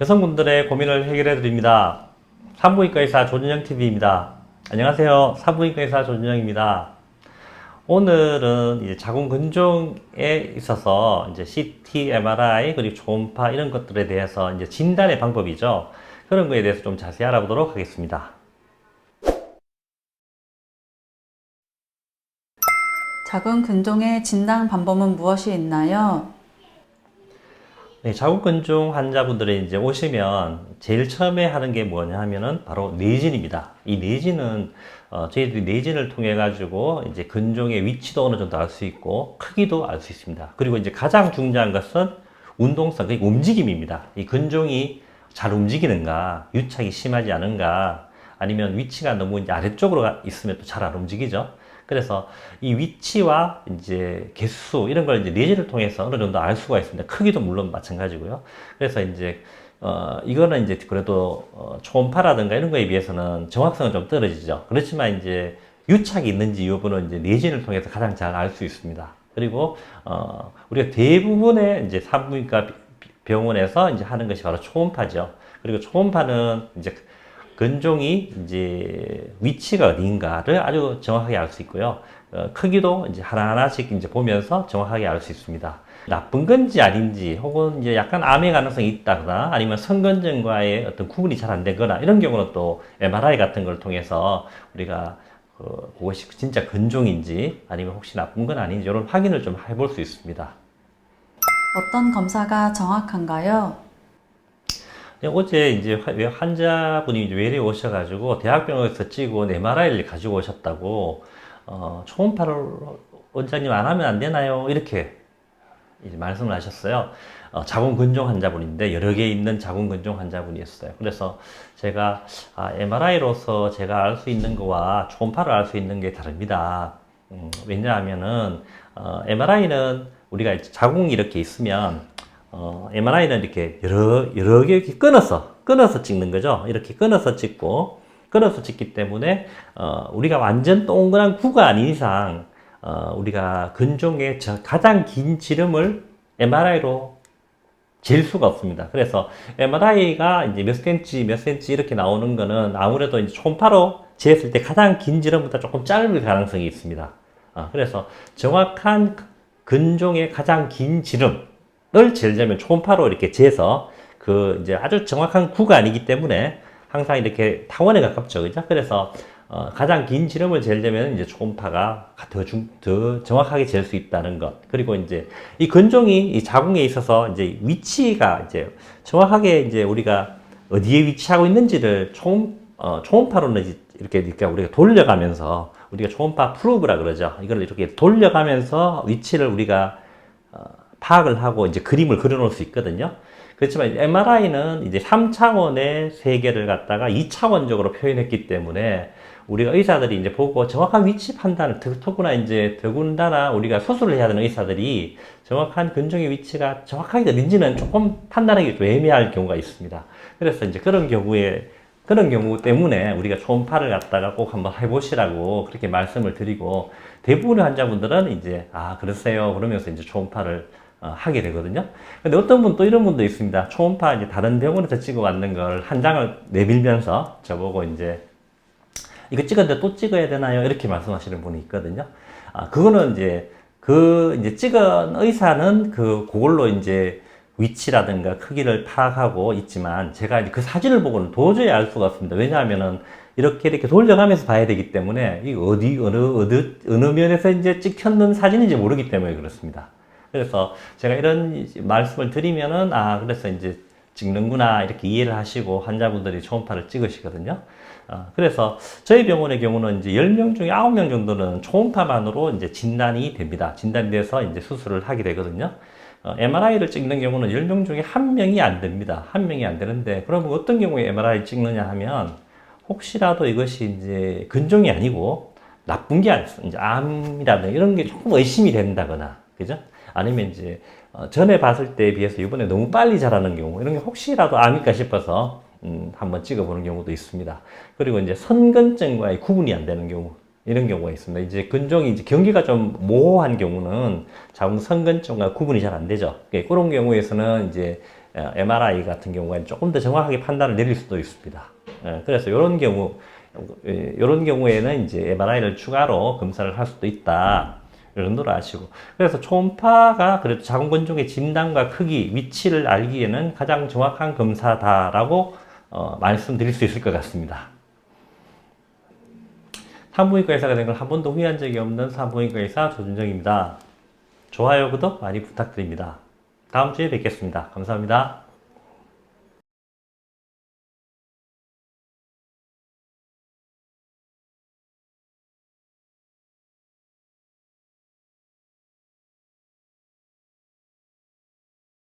여성분들의 고민을 해결해 드립니다. 산부인과 의사 조준영 TV입니다. 안녕하세요. 산부인과 의사 조준영입니다. 오늘은 이제 자궁 근종에 있어서 이제 CT, MRI 그리고 초음파 이런 것들에 대해서 이제 진단의 방법이죠. 그런 거에 대해서 좀 자세히 알아보도록 하겠습니다. 자궁 근종의 진단 방법은 무엇이 있나요? 네, 자궁근종 환자분들이 이제 오시면 제일 처음에 하는 게 뭐냐 하면은 바로 내진입니다. 이 내진은 저희들이 내진을 통해 가지고 이제 근종의 위치도 어느 정도 알 수 있고 크기도 알 수 있습니다. 그리고 이제 가장 중요한 것은 운동성, 그러니까 움직임입니다. 이 근종이 잘 움직이는가, 유착이 심하지 않은가, 아니면 위치가 너무 이제 아래쪽으로 있으면 또 잘 안 움직이죠. 그래서 이 위치와 이제 개수 이런 걸 이제 내지를 통해서 어느 정도 알 수가 있습니다. 크기도 물론 마찬가지고요. 그래서 이제 이거는 이제 그래도 초음파라든가 이런 거에 비해서는 정확성은 좀 떨어지죠. 그렇지만 이제 유착이 있는지 여부는 이제 내진을 통해서 가장 잘 알 수 있습니다. 그리고 우리가 대부분의 이제 산부인과 병원에서 이제 하는 것이 바로 초음파죠. 그리고 초음파는 이제 근종이 이제 위치가 어디인가를 아주 정확하게 알 수 있고요. 크기도 이제 하나하나씩 이제 보면서 정확하게 알 수 있습니다. 나쁜 건지 아닌지, 혹은 이제 약간 암의 가능성이 있다거나, 아니면 성근증과의 어떤 구분이 잘 안 되거나, 이런 경우는 또 MRI 같은 걸 통해서 우리가 그것이 진짜 근종인지, 아니면 혹시 나쁜 건 아닌지, 이런 확인을 좀 해볼 수 있습니다. 어떤 검사가 정확한가요? 어제 이제 환자분이 이제 외래 오셔가지고 대학병원에서 찍은 MRI를 가지고 오셨다고, 초음파를 원장님 안 하면 안 되나요? 이렇게 이제 말씀을 하셨어요. 자궁 근종 환자분인데 여러 개 있는 자궁 근종 환자분이었어요. 그래서 제가 MRI로서 제가 알 수 있는 거와 초음파를 알 수 있는 게 다릅니다. 왜냐하면은 MRI는 우리가 이제 자궁이 이렇게 있으면 MRI는 이렇게 여러 개 이렇게 끊어서 찍는 거죠. 이렇게 끊어서 찍기 때문에, 우리가 완전 동그란 구가 아닌 이상, 우리가 근종의 가장 긴 지름을 MRI로 잴 수가 없습니다. 그래서 MRI가 이제 몇 센치 이렇게 나오는 거는 아무래도 이제 초음파로 재었을 때 가장 긴 지름보다 조금 짧을 가능성이 있습니다. 그래서 정확한 근종의 가장 긴 지름, 을 재려면 초음파로 이렇게 재서 그 이제 아주 정확한 구가 아니기 때문에 항상 이렇게 타원에 가깝죠. 그죠? 그래서 가장 긴 지름을 재려면 이제 초음파가 더 정확하게 잴 수 있다는 것. 그리고 이제 이 근종이 이 자궁에 있어서 이제 위치가 이제 정확하게 이제 우리가 어디에 위치하고 있는지를 초음파로는 이렇게 우리가 돌려가면서, 우리가 초음파 프로브라 그러죠. 이걸 이렇게 돌려가면서 위치를 우리가 파악을 하고 이제 그림을 그려놓을 수 있거든요. 그렇지만 MRI는 이제 3차원의 세계를 갖다가 2차원적으로 표현했기 때문에 우리가 의사들이 이제 보고 정확한 위치 판단을, 더구나 이제 더군다나 우리가 수술을 해야 되는 의사들이 정확한 근종의 위치가 정확하게 어딘지는 조금 판단하기 좀 애매할 경우가 있습니다. 그래서 이제 그런 경우 때문에 우리가 초음파를 갖다가 꼭 한번 해보시라고 그렇게 말씀을 드리고, 대부분의 환자분들은 이제 그러세요 그러면서 이제 초음파를 하게 되거든요. 근데 어떤 분 또 이런 분도 있습니다. 초음파 이제 다른 병원에서 찍어 왔는 걸 한 장을 내밀면서 저보고 이제 이거 찍었는데 또 찍어야 되나요? 이렇게 말씀하시는 분이 있거든요. 그거는 이제 이제 찍은 의사는 그걸로 이제 위치라든가 크기를 파악하고 있지만, 제가 이제 그 사진을 보고는 도저히 알 수가 없습니다. 왜냐하면은 이렇게 돌려가면서 봐야 되기 때문에, 이 어느 면에서 이제 찍혔는 사진인지 모르기 때문에 그렇습니다. 그래서 제가 이런 말씀을 드리면은, 그래서 이제 찍는구나 이렇게 이해를 하시고 환자분들이 초음파를 찍으시거든요. 그래서 저희 병원의 경우는 이제 10명 중에 9명 정도는 초음파만으로 이제 진단이 됩니다. 진단이 돼서 이제 수술을 하게 되거든요. MRI를 찍는 경우는 10명 중에 1명이 안 됩니다. 1명이 안 되는데, 그러면 어떤 경우에 MRI 찍느냐 하면, 혹시라도 이것이 이제 근종이 아니고 나쁜 게 아니죠. 이제 암이라든가 이런 게 조금 의심이 된다거나, 그죠? 아니면 이제 전에 봤을 때에 비해서 이번에 너무 빨리 자라는 경우, 이런 게 혹시라도 암일까 싶어서 한번 찍어보는 경우도 있습니다. 그리고 이제 선근증과의 구분이 안 되는 경우, 이런 경우가 있습니다. 이제 근종이 이제 경계가 좀 모호한 경우는 자궁 선근증과 구분이 잘 안 되죠. 그런 경우에서는 이제 MRI 같은 경우에는 조금 더 정확하게 판단을 내릴 수도 있습니다. 그래서 이런 경우에는 이제 MRI를 추가로 검사를 할 수도 있다. 이 정도로 아시고. 그래서 초음파가 그래도 자궁근종의 진단과 크기, 위치를 알기에는 가장 정확한 검사다라고 말씀드릴 수 있을 것 같습니다. 산부인과 의사가 된 걸 한 번도 후회한 적이 없는 산부인과 의사 조준정입니다. 좋아요, 구독 많이 부탁드립니다. 다음 주에 뵙겠습니다. 감사합니다.